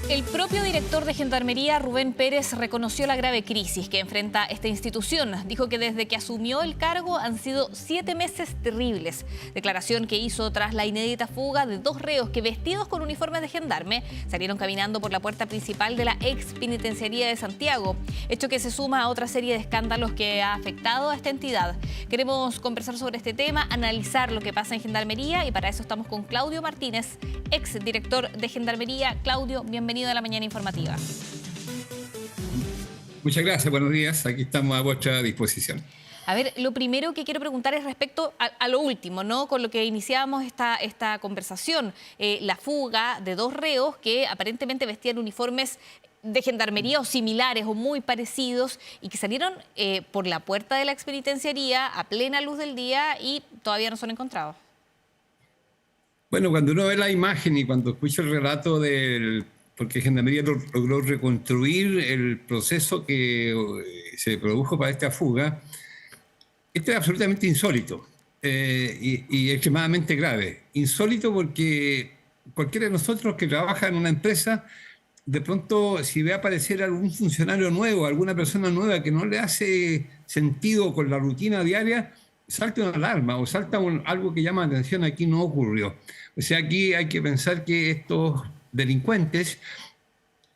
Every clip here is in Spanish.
El propio director de Gendarmería, Rubén Pérez, reconoció la grave crisis que enfrenta esta institución. Dijo que desde que asumió el cargo han sido 7 meses terribles. Declaración que hizo tras la inédita fuga de 2 reos que, vestidos con uniformes de gendarme, salieron caminando por la puerta principal de la ex penitenciaría de Santiago. Hecho que se suma a otra serie de escándalos que ha afectado a esta entidad. Queremos conversar sobre este tema, analizar lo que pasa en Gendarmería, y para eso estamos con Claudio Martínez, ex director de Gendarmería. Claudio, bienvenido a la mañana informativa. Muchas gracias, buenos días. Aquí estamos a vuestra disposición. A ver, lo primero que quiero preguntar es respecto a lo último, ¿no? Con lo que iniciábamos esta conversación, la fuga de 2 reos que aparentemente vestían uniformes de gendarmería o similares o muy parecidos y que salieron por la puerta de la expenitenciaría a plena luz del día y todavía no son encontrados. Bueno, cuando uno ve la imagen y cuando escucha el relato porque Gendarmería logró reconstruir el proceso que se produjo para esta fuga, esto es absolutamente insólito y extremadamente grave. Insólito porque cualquiera de nosotros que trabaja en una empresa, de pronto, si ve aparecer algún funcionario nuevo, alguna persona nueva que no le hace sentido con la rutina diaria, salta una alarma o salta algo que llama la atención. Aquí no ocurrió. O sea, aquí hay que pensar que estos delincuentes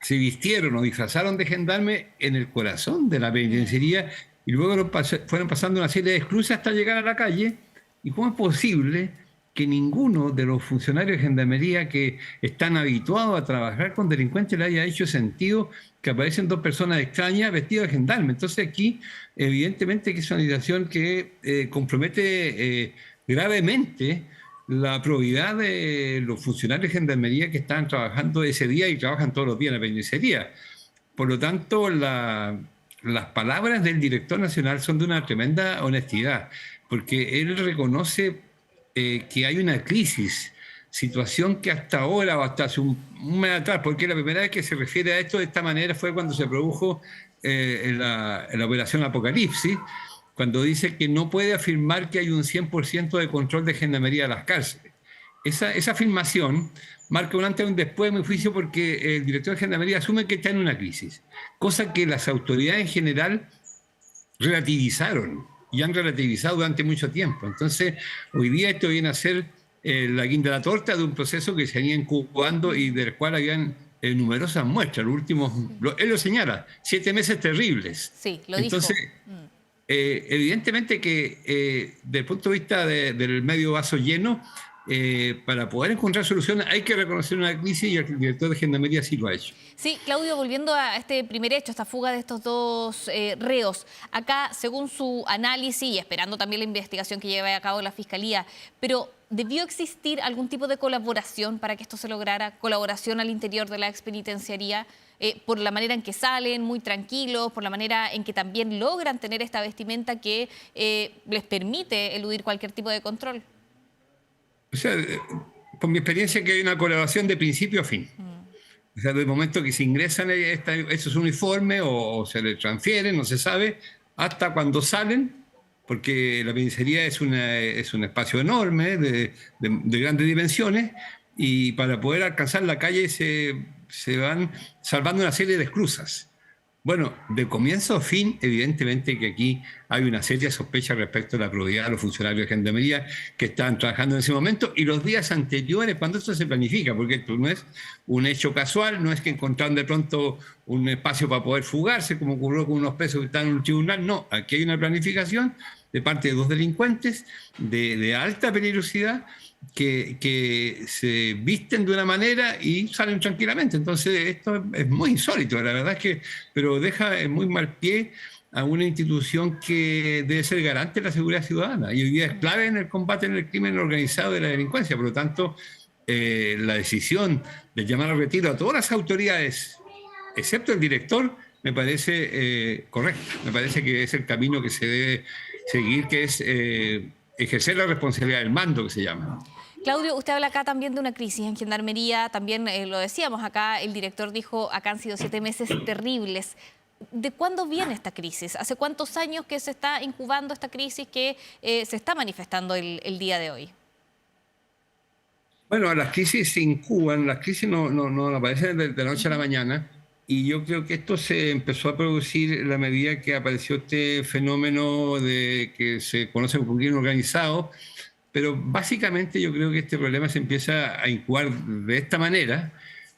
se vistieron o disfrazaron de gendarme en el corazón de la penitenciaría y luego fueron pasando una serie de esclusas hasta llegar a la calle. ¿Y cómo es posible que ninguno de los funcionarios de Gendarmería que están habituados a trabajar con delincuentes le haya hecho sentido que aparecen 2 personas extrañas vestidas de gendarme? Entonces aquí, evidentemente, que es una situación que compromete gravemente la probidad de los funcionarios de Gendarmería que estaban trabajando ese día y trabajan todos los días en la penitenciaría. Por lo tanto, las palabras del director nacional son de una tremenda honestidad, porque él reconoce que hay una crisis, situación que hasta ahora o hasta hace un mes atrás, porque la primera vez que se refiere a esto de esta manera fue cuando se produjo en la operación Apocalipsis, cuando dice que no puede afirmar que hay un 100% de control de Gendarmería de las cárceles. Esa afirmación marca un antes y un después, en mi juicio, porque el director de Gendarmería asume que está en una crisis, cosa que las autoridades en general relativizaron y han relativizado durante mucho tiempo. Entonces, hoy día esto viene a ser la guinda de la torta de un proceso que se venía incubando y del cual habían numerosas muestras. Los últimos, él lo señala, 7 meses terribles. Sí, lo Entonces, dijo. evidentemente que desde el punto de vista del medio vaso lleno, para poder encontrar soluciones hay que reconocer una crisis y el director de Gendarmería sí lo ha hecho. Sí, Claudio, volviendo a este primer hecho, esta fuga de estos 2 reos, acá, según su análisis y esperando también la investigación que lleve a cabo la Fiscalía, pero ¿debió existir algún tipo de colaboración para que esto se lograra? ¿Colaboración al interior de la expenitenciaría? Por la manera en que salen, muy tranquilos, por la manera en que también logran tener esta vestimenta que les permite eludir cualquier tipo de control. O sea, por mi experiencia que hay una colaboración de principio a fin. O sea, desde el momento que se ingresan esos uniformes o se les transfieren, no se sabe, hasta cuando salen, porque la penitenciaría es un espacio enorme, de grandes dimensiones, y para poder alcanzar la calle se van salvando una serie de esclusas. Bueno, de comienzo a fin, evidentemente que aquí hay una seria sospecha respecto a la probidad de los funcionarios de Gendarmería que estaban trabajando en ese momento y los días anteriores, cuando esto se planifica, porque esto no es un hecho casual, no es que encontraron de pronto un espacio para poder fugarse, como ocurrió con unos presos que están en un tribunal. No, aquí hay una planificación de parte de 2 delincuentes de alta peligrosidad que se visten de una manera y salen tranquilamente. Entonces esto es muy insólito, la verdad es que, pero deja en muy mal pie a una institución que debe ser garante de la seguridad ciudadana y hoy día es clave en el combate en el crimen organizado y de la delincuencia. Por lo tanto, la decisión de llamar al retiro a todas las autoridades, excepto el director, me parece correcto. Me parece que es el camino que se debe seguir, que es ejercer la responsabilidad del mando, que se llama. Claudio, usted habla acá también de una crisis en Gendarmería, también lo decíamos acá, el director dijo, acá han sido 7 meses terribles. ¿De cuándo viene esta crisis? ¿Hace cuántos años que se está incubando esta crisis que se está manifestando el día de hoy? Bueno, las crisis se incuban, las crisis no aparecen de la noche a la mañana, y yo creo que esto se empezó a producir en la medida que apareció este fenómeno de que se conoce como crimen organizado, pero básicamente yo creo que este problema se empieza a incubar de esta manera,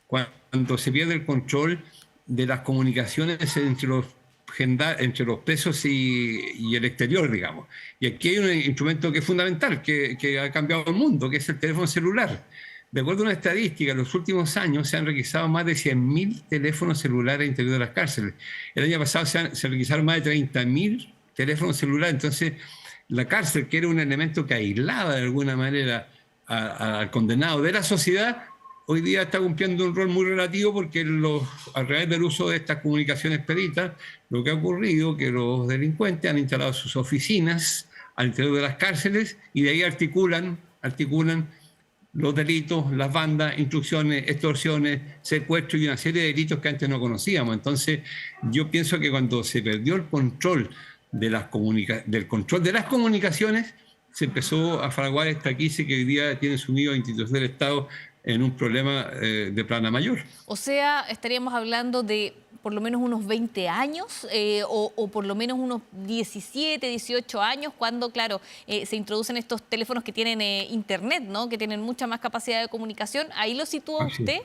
cuando se pierde el control de las comunicaciones entre los presos y el exterior, digamos. Y aquí hay un instrumento que es fundamental, que ha cambiado el mundo, que es el teléfono celular. De acuerdo a una estadística, en los últimos años se han requisado más de 100.000 teléfonos celulares interior de las cárceles. El año pasado se requisaron más de 30.000 teléfonos celulares. Entonces, la cárcel, que era un elemento que aislaba de alguna manera al condenado de la sociedad, hoy día está cumpliendo un rol muy relativo, porque a través del uso de estas comunicaciones expeditas, lo que ha ocurrido es que los delincuentes han instalado sus oficinas al interior de las cárceles y de ahí articulan los delitos, las bandas, instrucciones, extorsiones, secuestros y una serie de delitos que antes no conocíamos. Entonces, yo pienso que cuando se perdió el control del control de las comunicaciones, se empezó a fraguar esta crisis que hoy día tiene sumido a instituciones del Estado en un problema de plana mayor. O sea, estaríamos hablando de por lo menos unos 20 años o por lo menos unos 17, 18 años, cuando, claro, se introducen estos teléfonos que tienen internet, ¿no? Que tienen mucha más capacidad de comunicación. ¿Ahí lo sitúa usted?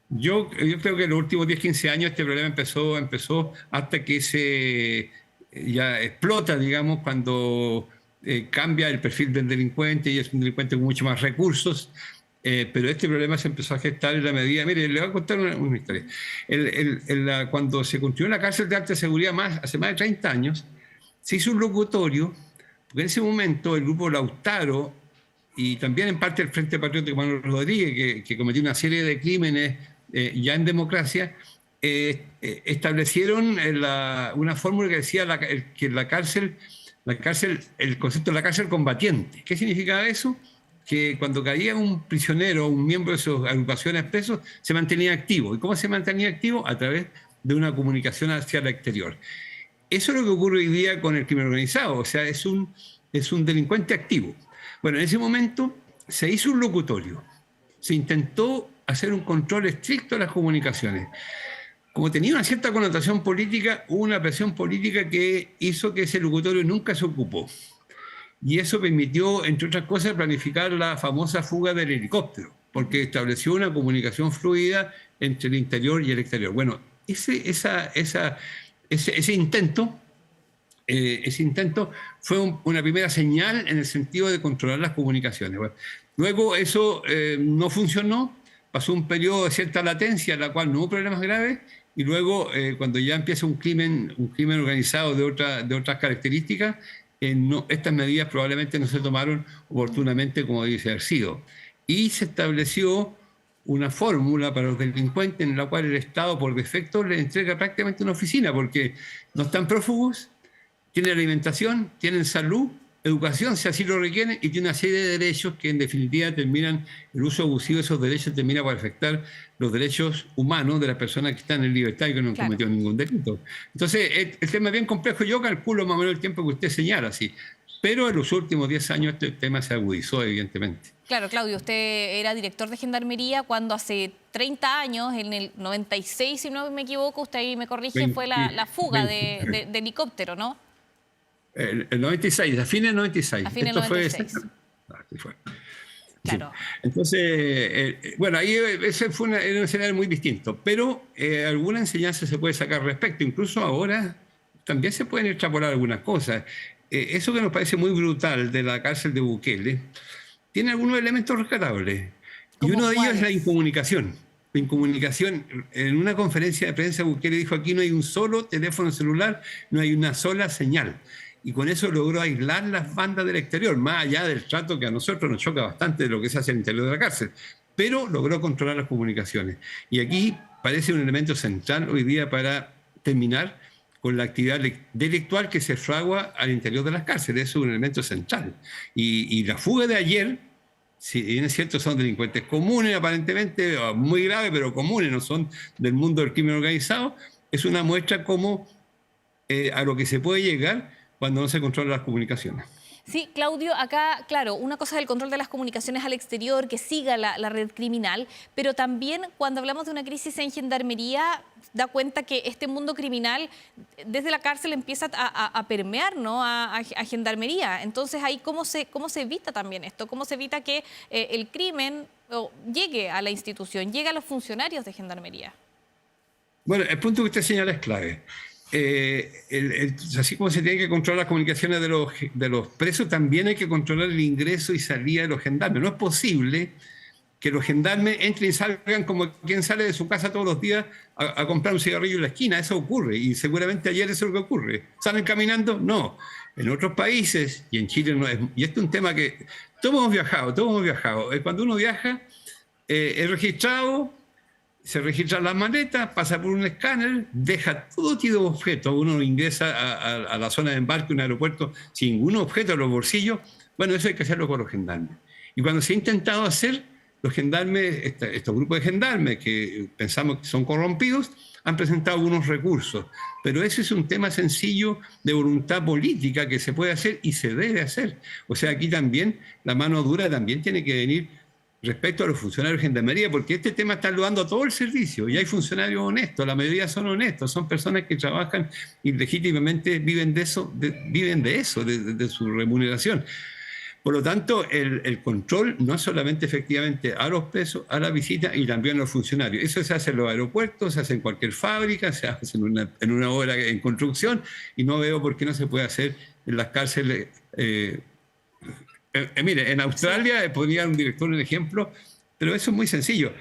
Yo creo que en los últimos 10, 15 años este problema empezó hasta que ya explota, digamos, cuando cambia el perfil del delincuente y es un delincuente con mucho más recursos. Pero este problema se empezó a gestar en la medida... Mire, le voy a contar una historia. Cuando se construyó la cárcel de alta seguridad hace más de 30 años, se hizo un locutorio, porque en ese momento el grupo Lautaro y también en parte el Frente Patriótico Manuel Rodríguez, que cometió una serie de crímenes ya en democracia, establecieron una fórmula que decía que el concepto de la cárcel combatiente. ¿Qué significaba eso? Que cuando caía un prisionero o un miembro de sus agrupaciones presos, se mantenía activo. ¿Y cómo se mantenía activo? A través de una comunicación hacia el exterior. Eso es lo que ocurre hoy día con el crimen organizado, o sea, es un delincuente activo. Bueno, en ese momento se hizo un locutorio, se intentó hacer un control estricto de las comunicaciones. Como tenía una cierta connotación política, hubo una presión política que hizo que ese locutorio nunca se ocupó. Y eso permitió, entre otras cosas, planificar la famosa fuga del helicóptero, porque estableció una comunicación fluida entre el interior y el exterior. Bueno, ese intento fue una primera señal en el sentido de controlar las comunicaciones. Bueno, luego eso no funcionó, pasó un periodo de cierta latencia en la cual no hubo problemas graves, y luego cuando ya empieza un crimen organizado de otras características, estas medidas probablemente no se tomaron oportunamente como debe haber sido. Y se estableció una fórmula para los delincuentes en la cual el Estado por defecto les entrega prácticamente una oficina, porque no están prófugos, tienen alimentación, tienen salud, educación, si así lo requieren, y tiene una serie de derechos que en definitiva el uso abusivo de esos derechos termina por afectar los derechos humanos de las personas que están en libertad y que no han cometido ningún delito. Entonces, el tema es bien complejo. Yo calculo más o menos el tiempo que usted señala, sí. Pero en los últimos 10 años este tema se agudizó, evidentemente. Claro, Claudio, usted era director de Gendarmería cuando hace 30 años, en el 96, si no me equivoco, usted ahí me corrige, fue la fuga de helicóptero, ¿no? El 96, a fines del 96. A fines del 96. Así fue. Claro. Sí. Entonces, bueno, ahí ese fue un escenario muy distinto, pero alguna enseñanza se puede sacar al respecto. Incluso ahora también se pueden extrapolar algunas cosas. Eso que nos parece muy brutal de la cárcel de Bukele tiene algunos elementos rescatables. Y uno de ellos es la incomunicación. La incomunicación, en una conferencia de prensa, Bukele dijo: aquí no hay un solo teléfono celular, no hay una sola señal. Y con eso logró aislar las bandas del exterior, más allá del trato que a nosotros nos choca bastante de lo que se hace al interior de la cárcel. Pero logró controlar las comunicaciones. Y aquí parece un elemento central hoy día para terminar con la actividad delictual que se fragua al interior de las cárceles. Eso es un elemento central. Y la fuga de ayer, si bien es cierto, son delincuentes comunes, aparentemente, muy graves, pero comunes, no son del mundo del crimen organizado, es una muestra como a lo que se puede llegar cuando no se controlan las comunicaciones. Sí, Claudio, acá, claro, una cosa es el control de las comunicaciones al exterior, que siga la red criminal, pero también cuando hablamos de una crisis en gendarmería, da cuenta que este mundo criminal desde la cárcel empieza a permear, ¿no?, a gendarmería. Entonces, ahí, ¿cómo se evita también esto? ¿Cómo se evita que el crimen llegue a la institución, llegue a los funcionarios de gendarmería? Bueno, el punto que usted señala es clave. Así como se tiene que controlar las comunicaciones de los presos, también hay que controlar el ingreso y salida de los gendarmes. No es posible que los gendarmes entren y salgan como quien sale de su casa todos los días a comprar un cigarrillo en la esquina. Eso ocurre, y seguramente ayer eso es lo que ocurre. ¿Salen caminando? No. En otros países, y en Chile no es. Y este es un tema que todos hemos viajado. Cuando uno viaja, es registrado, se registran las maletas, pasa por un escáner, deja todo tipo de objetos. Uno ingresa a la zona de embarque, un aeropuerto, sin ningún objeto en los bolsillos. Bueno, eso hay que hacerlo con los gendarmes. Y cuando se ha intentado hacer, los gendarmes, estos grupos de gendarmes que pensamos que son corrompidos, han presentado algunos recursos. Pero ese es un tema sencillo de voluntad política que se puede hacer y se debe hacer. O sea, aquí también la mano dura también tiene que venir respecto a los funcionarios de gendarmería, porque este tema está ayudando a todo el servicio y hay funcionarios honestos, la mayoría son honestos, son personas que trabajan y legítimamente viven de eso, de su remuneración. Por lo tanto, el control no es solamente efectivamente a los presos, a la visita y también a los funcionarios. Eso se hace en los aeropuertos, se hace en cualquier fábrica, se hace en una obra en construcción, y no veo por qué no se puede hacer en las cárceles. Mire, en Australia podría dar un director un ejemplo, pero eso es muy sencillo.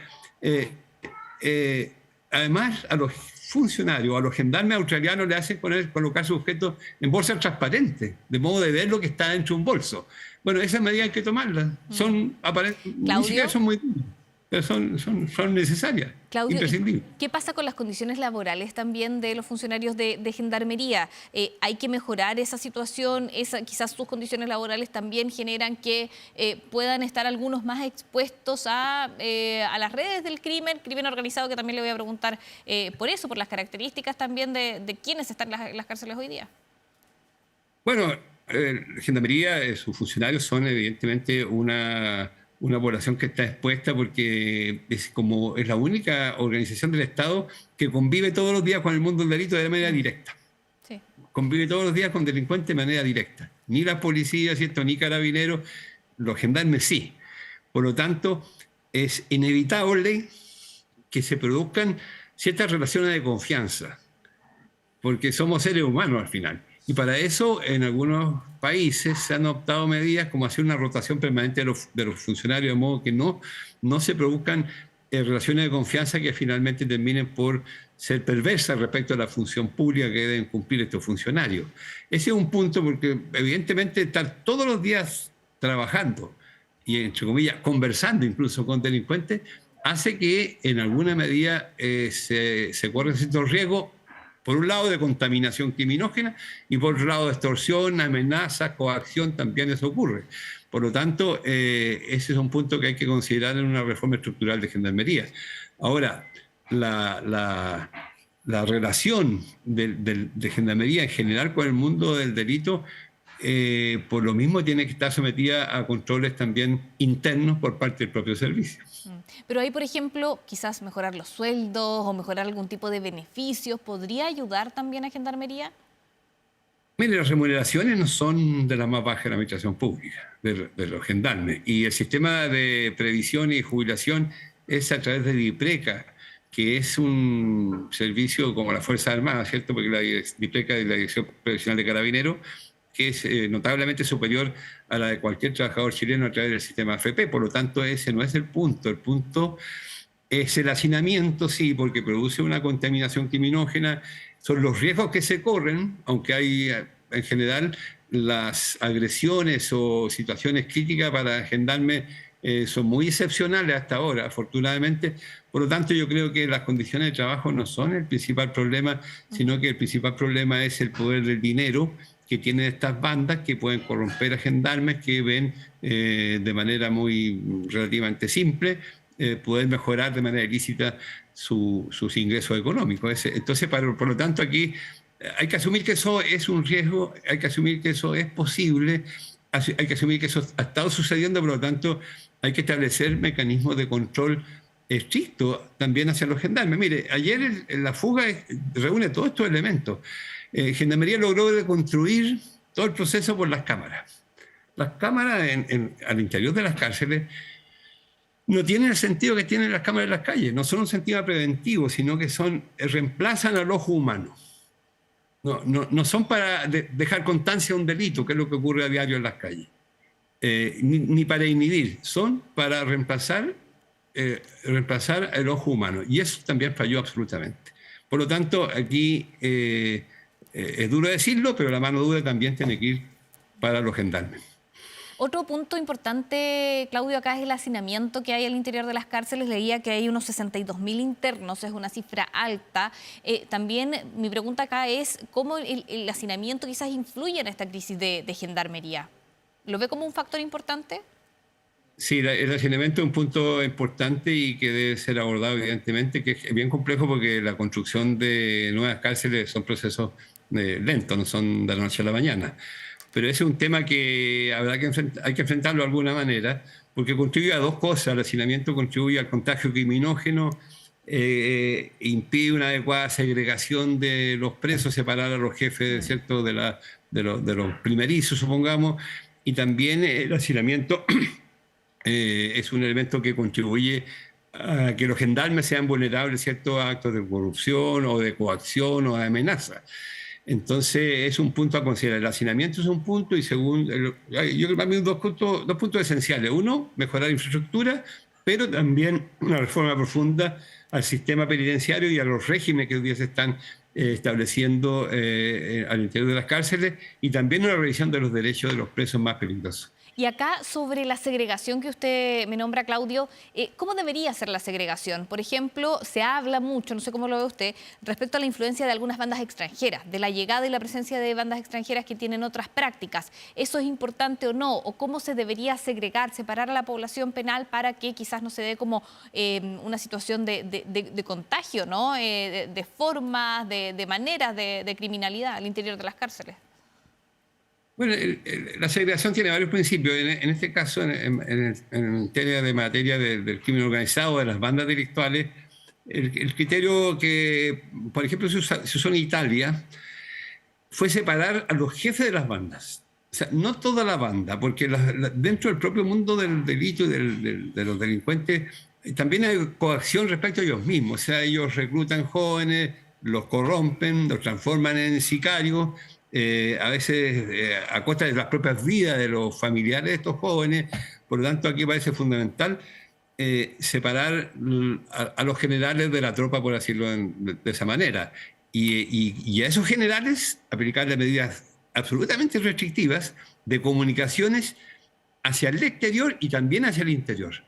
Además, a los funcionarios, a los gendarmes australianos le hacen colocar sus objetos en bolsas transparentes, de modo de ver lo que está dentro de un bolso. Bueno, esas medidas hay que tomarlas. Son ni siquiera son muy duras, pero son necesarias, Claudio, imprescindibles. ¿qué pasa con las condiciones laborales también de los funcionarios de gendarmería? ¿Hay que mejorar esa situación? Quizás sus condiciones laborales también generan que puedan estar algunos más expuestos a las redes del crimen organizado, que también le voy a preguntar por eso, por las características también de quienes están en las cárceles hoy día. Bueno, Gendarmería, sus funcionarios son evidentemente una población que está expuesta porque es la única organización del Estado que convive todos los días con el mundo del delito de manera directa. Sí. Convive todos los días con delincuentes de manera directa. Ni la policía, ¿cierto?, ni carabineros, los gendarmes sí. Por lo tanto, es inevitable que se produzcan ciertas relaciones de confianza, porque somos seres humanos al final. Y para eso, en algunos países se han adoptado medidas como hacer una rotación permanente de los funcionarios, de modo que no se produzcan relaciones de confianza que finalmente terminen por ser perversas respecto a la función pública que deben cumplir estos funcionarios. Ese es un punto, porque evidentemente estar todos los días trabajando y, entre comillas, conversando incluso con delincuentes, hace que en alguna medida se corren ciertos riesgos, por un lado de contaminación criminógena y por otro lado de extorsión, amenazas, coacción, también eso ocurre. Por lo tanto, ese es un punto que hay que considerar en una reforma estructural de gendarmería. Ahora, la relación de gendarmería en general con el mundo del delito, por lo mismo tiene que estar sometida a controles también internos por parte del propio servicio. Pero ahí, por ejemplo, quizás mejorar los sueldos o mejorar algún tipo de beneficios, ¿podría ayudar también a Gendarmería? Mire, las remuneraciones no son de las más bajas de la administración pública, de los gendarmes. Y el sistema de previsión y jubilación es a través de DIPRECA, que es un servicio como la Fuerza Armada, ¿cierto? Porque la DIPRECA es la Dirección Previsional de Carabineros, que es notablemente superior a la de cualquier trabajador chileno a través del sistema AFP. Por lo tanto, ese no es el punto. El punto es el hacinamiento, sí, porque produce una contaminación criminógena. Son los riesgos que se corren, aunque hay en general las agresiones o situaciones críticas para gendarmes son muy excepcionales hasta ahora, afortunadamente. Por lo tanto, yo creo que las condiciones de trabajo no son el principal problema, sino que el principal problema es el poder del dinero que tienen estas bandas que pueden corromper a gendarmes que ven de manera muy relativamente simple poder mejorar de manera ilícita sus ingresos económicos. Entonces, por lo tanto, aquí hay que asumir que eso es un riesgo, hay que asumir que eso es posible, hay que asumir que eso ha estado sucediendo, por lo tanto hay que establecer mecanismos de control estricto también hacia los gendarmes. Mire, ayer la fuga reúne todos estos elementos. Gendarmería logró reconstruir todo el proceso por las cámaras. Las cámaras al interior de las cárceles no tienen el sentido que tienen las cámaras en las calles, no son un sentido preventivo, sino que reemplazan al ojo humano. No son para dejar constancia de un delito, que es lo que ocurre a diario en las calles, ni para inhibir, son para reemplazar el ojo humano. Y eso también falló absolutamente. Por lo tanto, aquí es duro decirlo, pero la mano dura también tiene que ir para los gendarmes. Otro punto importante, Claudio, acá es el hacinamiento que hay al interior de las cárceles. Leía que hay unos 62.000 internos, es una cifra alta. También mi pregunta acá es cómo el hacinamiento quizás influye en esta crisis de gendarmería. ¿Lo ve como un factor importante? Sí, el hacinamiento es un punto importante y que debe ser abordado evidentemente, que es bien complejo porque la construcción de nuevas cárceles son procesos lentos, no son de la noche a la mañana. Pero ese es un tema que hay que enfrentarlo de alguna manera, porque contribuye a dos cosas. El hacinamiento contribuye al contagio criminógeno, impide una adecuada segregación de los presos, separar a los jefes, ¿cierto?, de los primerizos, supongamos, y también el hacinamiento es un elemento que contribuye a que los gendarmes sean vulnerables, ¿cierto?, a actos de corrupción o de coacción o de amenaza. Entonces es un punto a considerar. El hacinamiento es un punto y segundo, yo creo que para mí dos puntos esenciales. Uno, mejorar la infraestructura, pero también una reforma profunda al sistema penitenciario y a los regímenes que hoy día se están estableciendo al interior de las cárceles, y también una revisión de los derechos de los presos más peligrosos. Y acá, sobre la segregación que usted me nombra, Claudio, ¿cómo debería ser la segregación? Por ejemplo, se habla mucho, no sé cómo lo ve usted, respecto a la influencia de algunas bandas extranjeras, de la llegada y la presencia de bandas extranjeras que tienen otras prácticas. ¿Eso es importante o no? ¿O cómo se debería segregar, separar a la población penal para que quizás no se dé como una situación de contagio, ¿no? De formas, de maneras de criminalidad al interior de las cárceles? Bueno, la segregación tiene varios principios. En este caso, en materia del crimen organizado, de las bandas delictuales, el criterio que, por ejemplo, se usó en Italia fue separar a los jefes de las bandas. O sea, no toda la banda, porque dentro del propio mundo del delito y de los delincuentes también hay coacción respecto a ellos mismos. O sea, ellos reclutan jóvenes, los corrompen, los transforman en sicarios, a veces a costa de las propias vidas de los familiares de estos jóvenes. Por lo tanto, aquí parece fundamental separar a los generales de la tropa, por decirlo de esa manera, y a esos generales aplicarle medidas absolutamente restrictivas de comunicaciones hacia el exterior y también hacia el interior,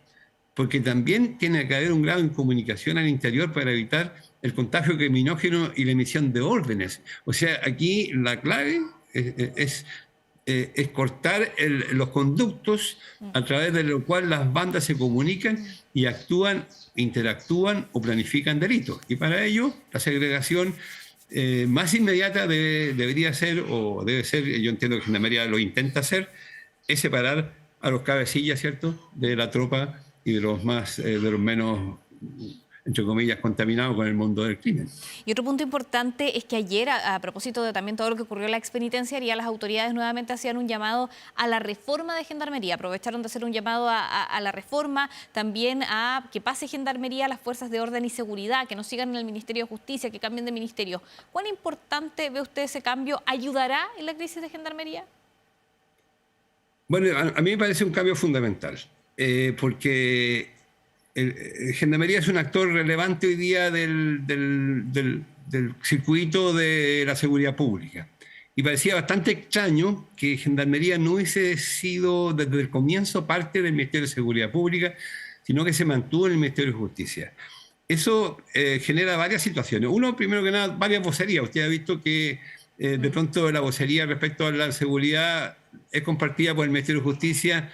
porque también tiene que haber un grado en comunicación al interior para evitar el contagio criminógeno y la emisión de órdenes. O sea, aquí la clave es cortar los conductos a través de los cuales las bandas se comunican y actúan, interactúan o planifican delitos. Y para ello, la segregación más inmediata debería ser, o debe ser, yo entiendo que Gendarmería lo intenta hacer, es separar a los cabecillas, ¿cierto?, de la tropa y de los menos, entre comillas, contaminados con el mundo del crimen. Y otro punto importante es que ayer, a propósito de también todo lo que ocurrió en la expenitenciaría, las autoridades nuevamente hacían un llamado a la reforma de Gendarmería. Aprovecharon de hacer un llamado a la reforma, también a que pase Gendarmería a las fuerzas de orden y seguridad, que no sigan en el Ministerio de Justicia, que cambien de ministerio. ¿Cuán importante ve usted ese cambio? ¿Ayudará en la crisis de Gendarmería? Bueno, a mí me parece un cambio fundamental, porque Gendarmería es un actor relevante hoy día del circuito de la seguridad pública. Y parecía bastante extraño que Gendarmería no hubiese sido desde el comienzo parte del Ministerio de Seguridad Pública, sino que se mantuvo en el Ministerio de Justicia. Eso genera varias situaciones. Uno, primero que nada, varias vocerías. Usted ha visto que de pronto la vocería respecto a la seguridad es compartida por el Ministerio de Justicia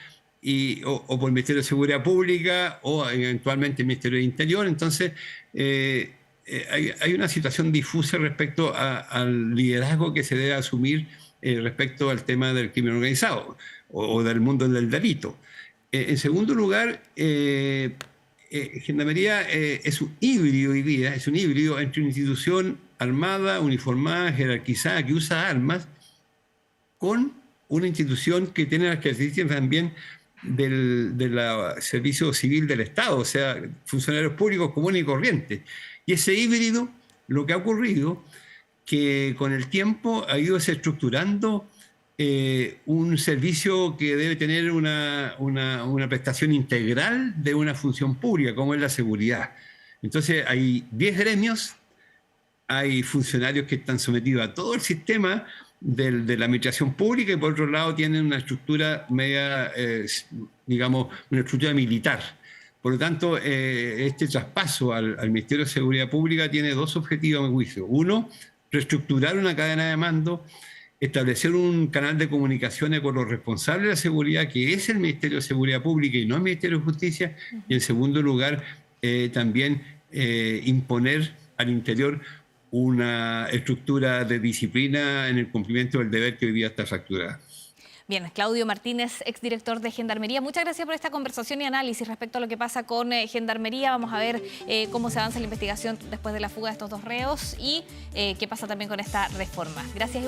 o por el Ministerio de Seguridad Pública o eventualmente el Ministerio de Interior. Entonces, hay una situación difusa respecto al liderazgo que se debe asumir respecto al tema del crimen organizado. o del mundo del delito. En segundo lugar, Gendarmería es un híbrido hoy día, es un híbrido entre una institución armada, uniformada, jerarquizada, que usa armas, con una institución que tiene las características también del servicio civil del Estado, o sea, funcionarios públicos comunes y corrientes. Y ese híbrido, lo que ha ocurrido, que con el tiempo ha ido se estructurando un servicio que debe tener una prestación integral de una función pública, como es la seguridad. Entonces hay 10 gremios, hay funcionarios que están sometidos a todo el sistema de la administración pública y por otro lado tienen una estructura media, digamos, una estructura militar. Por lo tanto, este traspaso al Ministerio de Seguridad Pública tiene dos objetivos a mi juicio. Uno, reestructurar una cadena de mando, establecer un canal de comunicaciones con los responsables de la seguridad, que es el Ministerio de Seguridad Pública y no el Ministerio de Justicia. Y en segundo lugar, también imponer al interior una estructura de disciplina en el cumplimiento del deber que hoy día está fracturada. Bien, Claudio Martínez, exdirector de Gendarmería, muchas gracias por esta conversación y análisis respecto a lo que pasa con Gendarmería. Vamos a ver cómo se avanza la investigación después de la fuga de estos dos reos y qué pasa también con esta reforma. Gracias.